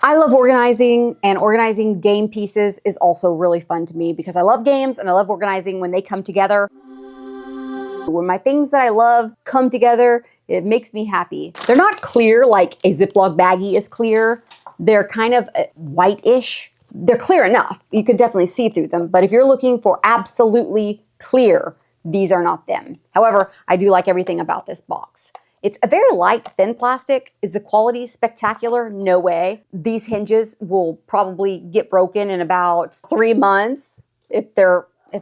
I love organizing, and organizing game pieces is also really fun to me because I love games and I love organizing when they come together. When my things that I love come together, it makes me happy. They're not clear like a Ziploc baggie is clear. They're kind of whitish. They're clear enough. You can definitely see through them. But if you're looking for absolutely clear, these are not them. However, I do like everything about this box. It's a very light, thin plastic. Is the quality spectacular? No way. These hinges will probably get broken in about 3 months if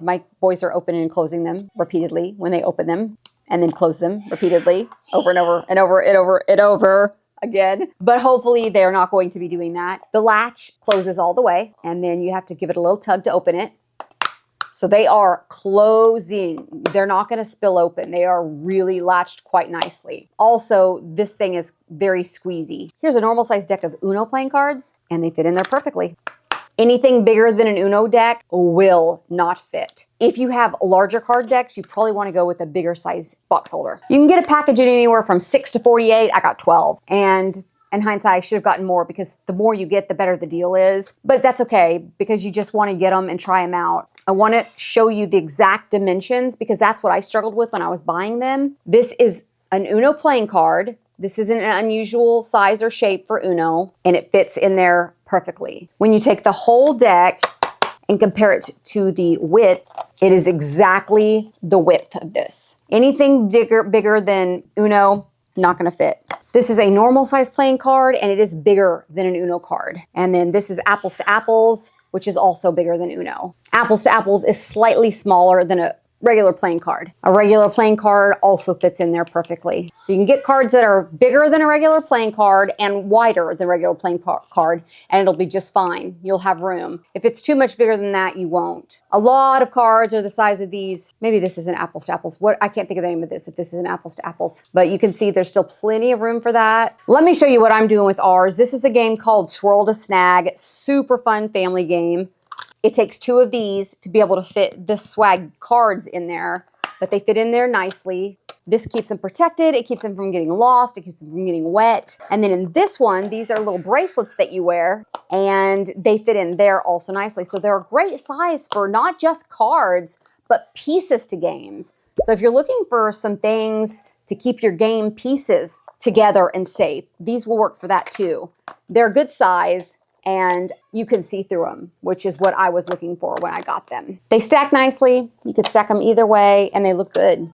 my boys are opening and closing them repeatedly when they open them and then close them repeatedly over and over and over and over and over again. But hopefully they're not going to be doing that. The latch closes all the way and then you have to give it a little tug to open it. So they are closing. They're not going to spill open. They are really latched quite nicely. Also, this thing is very squeezy. Here's a normal size deck of Uno playing cards and they fit in there perfectly. Anything bigger than an Uno deck will not fit. If you have larger card decks, you probably want to go with a bigger size box holder. You can get a package in anywhere from 6 to 48. I got 12. And in hindsight, I should have gotten more because the more you get, the better the deal is. But that's okay because you just want to get them and try them out. I want to show you the exact dimensions because that's what I struggled with when I was buying them. This is an Uno playing card. This isn't an unusual size or shape for Uno, and it fits in there perfectly. When you take the whole deck and compare it to the width, it is exactly the width of this. Anything bigger than Uno, not gonna fit. This is a normal size playing card, and it is bigger than an Uno card. And then this is Apples to Apples, which is also bigger than Uno. Apples to Apples is slightly smaller than a regular playing card. A regular playing card also fits in there perfectly. So you can get cards that are bigger than a regular playing card and wider than a regular playing card, and it'll be just fine. You'll have room. If it's too much bigger than that, you won't. A lot of cards are the size of these. Maybe this isn't Apples to Apples. I can't think of the name of this if this isn't Apples to Apples, but you can see there's still plenty of room for that. Let me show you what I'm doing with ours. This is a game called Swirl to Snag. Super fun family game. It takes 2 of these to be able to fit the swag cards in there, but they fit in there nicely. This keeps them protected. It keeps them from getting lost. It keeps them from getting wet. And then in this one, these are little bracelets that you wear, and they fit in there also nicely. So they're a great size for not just cards, but pieces to games. So if you're looking for some things to keep your game pieces together and safe, these will work for that too. They're a good size, and you can see through them, which is what I was looking for when I got them. They stack nicely. You could stack them either way, and they look good.